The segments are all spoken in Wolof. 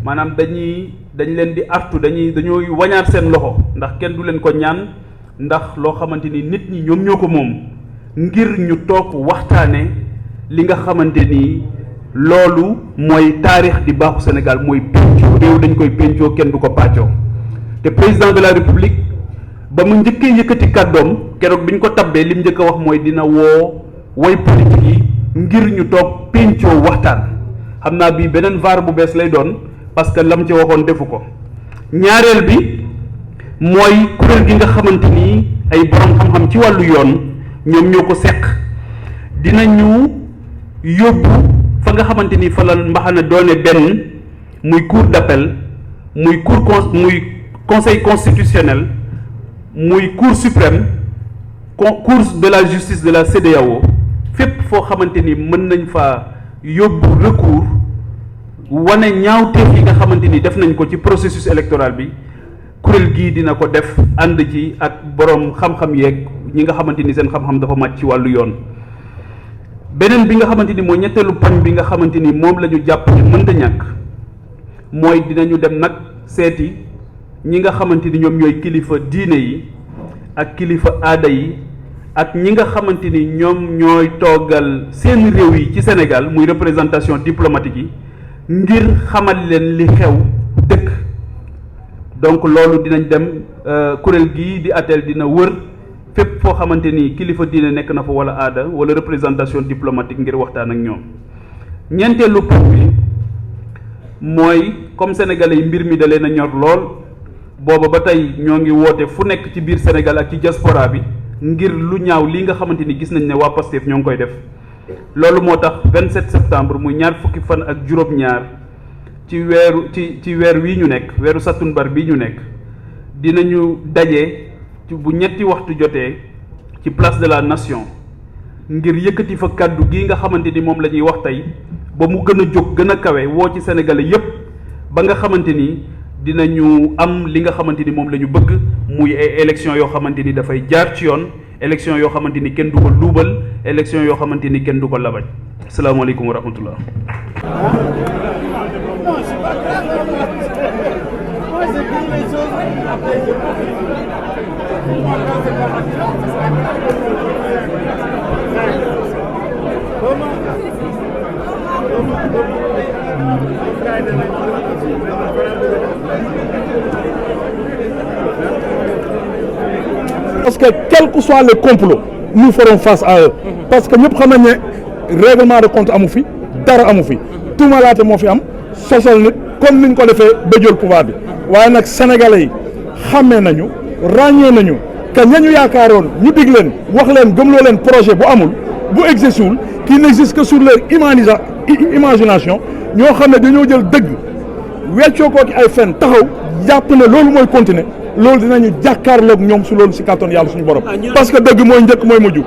maanaam dañ leen di artu dañooy wañaar seen loxo ndax kenn du leen ko ñaan ndax loo xamante ni nit ñi ñoom ñoo ko moom ngir ñu toog waxtaane li nga xamante ni loolu mooy taarix di baaxu Sénégal mooy péncoo réew dañ koy péncoo kenn du ko pàccoo te président de la république ba mu njëkkee yëkkati kàddoom keroog bi ñu ko tabbee li mu njëkk a wax mooy dina woo way politique yi ngir ñu toog péncoo waxtaan xam naa bii beneen vaar bu bees lay doon parce que lam ci waxoon defu ko ñaareel bi mooy kuréel gi nga xamante ni ay borom xam-xam ci wàllu yoon ñoom ñoo ko seq dinañu yóbbu fa nga xamante ni fa la mbaxana doone benn muy cour d'appel muy muy conseil constitutionnel muy cour suprême cour de la justice de la CEDEAO fépp foo xamante ni mën nañ fa yóbbu recours wane ñaawteef yi nga xamante ni def nañ ko ci processus électoral bi kuréel gii dina ko def ànd ci ak borom xam-xam yeeg ñi nga xamante ni seen xam-xam dafa màcc ci wàllu yoon. beneen bi nga xamante ni mooy ñetteelu poñ bi nga xamante ni moom la ñu jàpp ni mënta ñàkk mooy dinañu dem nag seeti ñi nga xamante ni ñoom ñooy kilifa diine yi ak kilifa aada yi ak ñi nga xamante ni ñoom ñooy toogal seen réew yi ci Sénégal muy représentation diplomatique yi ngir xamal leen li xew dëkk donc loolu dinañ dem kuréel gii di ATEL dina wër fépp foo xamante ni kilifa diine nekk na fa wala aada wala représentation diplomatique ngir waxtaan ak ñoom ñeenteelu point bi mooy comme sénégalais yi mbir mi da leen a ñor lool booba ba tey ñoo ngi woote fu nekk ci biir Sénégal ak ci diaspora bi ngir lu ñaaw lii nga xamante ni gis nañ ne waa Pastef ñoo ngi koy def loolu moo tax 27 septembre muy ñaar fukki fan ak juróom-ñaar ci weer wii ñu nekk weeru sattumbar bii ñu nekk dinañu daje bu ñetti waxtu jotee ci place de la nation ngir yëkkati fa kàddu gii nga xamante ni moom la ñuy wax tey ba mu gën a jóg gën a kawe woo ci sénégalais yépp ba nga xamante ni dinañu am li nga xamante ni moom la ñu bëgg muy ay élection yoo xamante ni dafay jaar ci yoon élection yoo xamante ni kenn du ko luubal élection yoo xamante ni kenn du ko labaj asalaamaaleykum wa rahmatullah. Parce que quel que soit le complot nous ferons face à eux parce que ñëpp xam nañ ne règlement de compte amu fi dara amu fi tuumalaate moo fi am sosal nit comme niñ ko defee ba jël pouvoir bi waaye nag sénégalais yi xàmmee nañu ràññee nañu que ñañu yaakaaroon ñu dig leen wax leen gëmloo leen projet bu amul bu existewul qui n'existe que sur leur imagination ñoo xam ne dañoo jël dëgg weccoo ko ci ay fen taxaw jàpp ne loolu mooy continuer loolu dinañu jàkkaarloog ñoom su loolu si kàttan yàlla suñu borom parce que dëgg mooy njëkk mooy mujj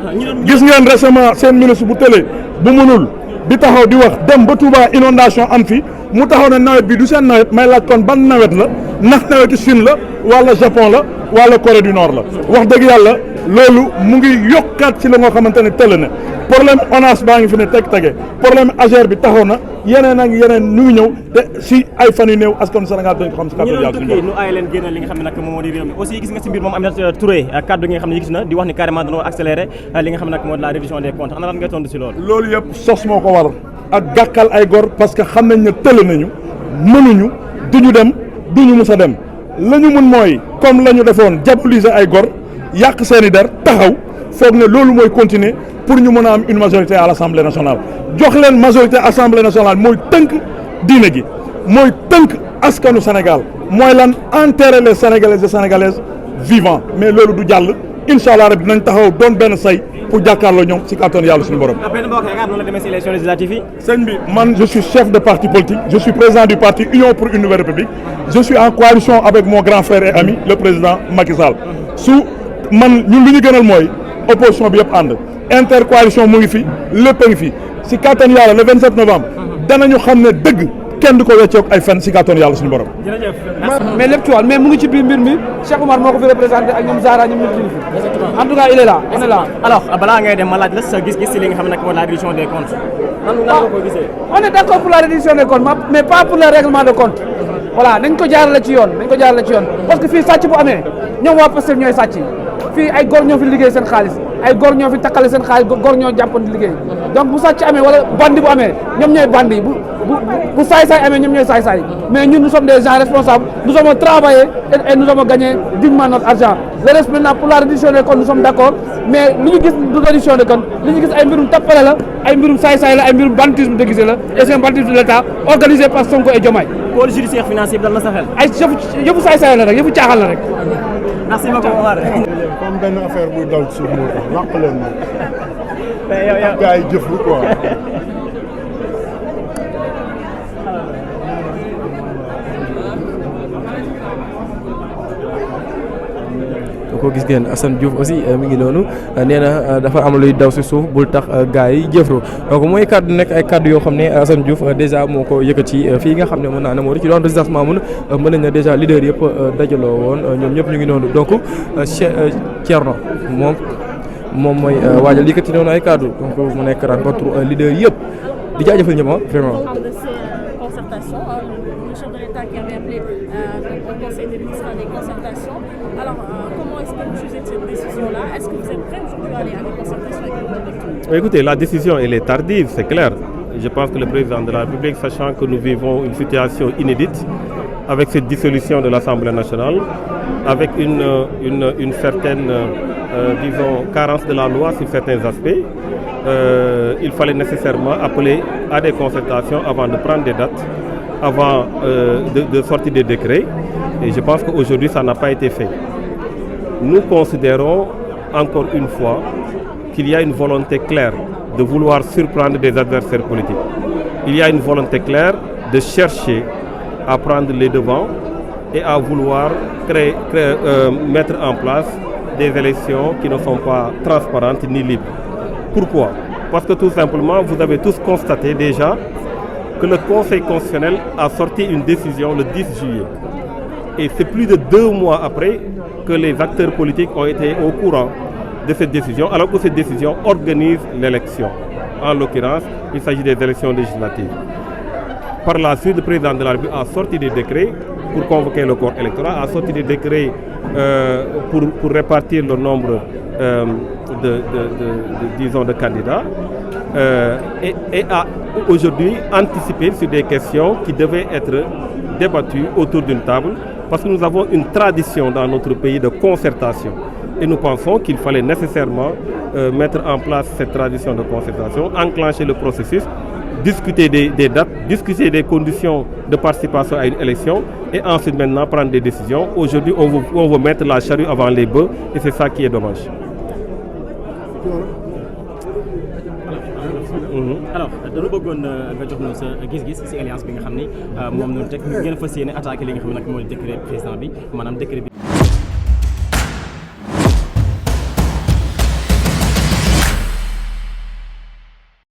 gis ngeen récemment seen ministre bu télé bu mënul di taxaw di wax dem ba Touba inondation am fi mu taxaw ne nawet bi du seen nawet may laaj kon ban nawet la ndax nawetu Chine la wala Japon la wala Corée du Nord la wax dëgg yàlla loolu mu ngi yokkaat ci la nga xamante ne tëll na problème ONAS baa ngi fi ne tege problème AGER bi taxaw na yeneen ak yeneen ñu ngi ñëw te si ay fan yu néew askan Sénégal dañ ko xam si kàddu yàlla suñu ñu ay leen génn li nga xam ne nag moom moo di réew mi aussi gis nga si mbir moom Aminata Touré kàddu gi nga xam ne gis na di wax ni carrément dañoo accéléré li nga xam ne nag moo di la révision des comptes ana lan ngay tontu si loolu loolu yëpp sos moo ko waral ak gàkkal ay gor parce que xam nañ ne tëll nañu mënuñu duñu dem duñu mus a dem la ñu mun mooy comme la ñu defoon diaboliser ay gor yàq seen i der taxaw foog ne loolu mooy continuer pour ñu mën a am une majorité à l'Assemblée nationale jox leen majorité Assemblée nationale mooy tënk diine gi mooy tënk askanu Sénégal mooy lan enterrer les Sénégalais et Sénégalaises vivants mais loolu du jàll incha allah rek dinañ taxaw doon benn say pour jàkkaarloo ñoom ci kàttan yàlla suñu borom. benn mbokk yaakaar noonu la demee si élection législative yi. sëñ bi man je suis chef de parti politique je suis président du parti Union pour une nouvelle république je suis en coalition avec mon grand frère et ami le président Macky Sall su man ñun lu ñu gënal mooy opposition bi yëpp ànd intercoalition mu ngi fi lépp a ngi fi si kàttan yàlla le 27 novembre danañu xam ne dëgg kenn du ko wecceek ay fen si kàttan yàlla suñu borom. jërëjëf mais lépp ci wàll mais mu ngi ci biir mbir mi Cheikh Oumar moo ko fi représenté ak ñoom Zahra ñoom ñu fi en tout cas il est là on est là. alors balaa ngay dem ma laaj la sa gis-gis si li nga xam ne nag mooy la réduction des comptes. nan nga ko gisee. on est d'accord pour la réduction des comptes mais pas pour le règlement de compte voilà nañ ko jaarale ci yoon parce que fii sàcc bu amee ñoom waa Pastef ñooy sàcc fii ay góor ñoo fi liggéey seen xaalis ay góor ñoo fi takkale seen xaalis góor ñoo jàppoon di liggéey donc bu sàcc amee wala bandi bu amee ñoom ñooy bandi bu saay-saay amee ñoom ñooy saay-saay mais ñun nous sommes des gens responsables nous avons travaillé et nous avons gagné dignement notre argent le reste maintenant pour la reddition des comptes nous sommes d'accord mais li ñu gis du reddition des comptes li ñu gis ay mbirum tappale la ay mbirum saay-saay la ay mbirum banditisme déguisé la et c'est un banditisme de l'État organisé par Sonko et Diomaye pôle judiciaire financier bi dal na sa xel. ay yëfu saay-saay la rek yëfu caaxal la rek. merci beaucoup Omar. comme benn affaire buy daw ci suuf moo tax làq leen moom. mais yow gars yi jëf lu quoi. ko gis ngeen Assane Diouf aussi mi ngi noonu nee na dafa am luy daw si suuf bul tax gars yi jëfru donc mooy kaddu nekk ay kaddu yoo xam ne Assane Diouf dèjà moo ko yëkkati fii nga xam ne mën naa ne moo di ci doon résidence Mamoun mën nañ ne dèjà leader yëpp dajaloo woon ñoom ñëpp ñu ngi noonu donc Thierno moom mooy waajal yëkkati noonu ay kaddu donc mu nekk rencontre leader yëpp di jaajëfal ñëpp vraiment. Le chef de l'État qui avait appelé au Conseil des ministres à des concertations. Alors, comment est-ce que vous jugez cette décision-là? Est-ce que vous êtes prêts aujourd'hui à aller à des concertations avec le gouvernement? Écoutez, la décision, elle est tardive, c'est clair. Je pense que le président de la République, sachant que nous vivons une situation inédite, avec cette dissolution de l'Assemblée nationale, avec une certaine, disons, carence de la loi sur certains aspects, il fallait nécessairement appeler à des concertations avant de prendre des dates, avant de sortir des décrets. Et je pense qu'aujourd'hui, ça n'a pas été fait. Nous considérons encore une fois qu'il y a une volonté claire de vouloir surprendre des adversaires politiques. Il y a une volonté claire de chercher à prendre les devants et à vouloir mettre en place des élections qui ne sont pas transparentes ni libres. Pourquoi? Parce que tout simplement, vous avez tous constaté déjà que le Conseil constitutionnel a sorti une décision le 10 juillet. Et c'est plus de 2 mois après que les acteurs politiques ont été au courant de cette décision, alors que cette décision organise l'élection. En l'occurrence, il s'agit des élections législatives. Par la suite, le président de la République a sorti des décrets pour convoquer le corps électoral, a sorti des décrets pour répartir le nombre de candidats et a aujourd'hui anticipé sur des questions qui devaient être débattues autour d'une table, parce que nous avons une tradition dans notre pays de concertation et nous pensons qu'il fallait nécessairement mettre en place cette tradition de concertation, enclencher le processus, discuter des dates, discuter des conditions de participation à une élection et ensuite maintenant prendre des décisions. Aujourd'hui, on veut mettre la charrue avant les bœufs et c'est ça qui est dommage. alors dañu bëggoon nga jox ñu sa gis-gis ci alliance bi nga xam ni moom noonu teg ngeen fas yéene attaqué li nga xam ne nag mooy décret président bi maanaam décret bi.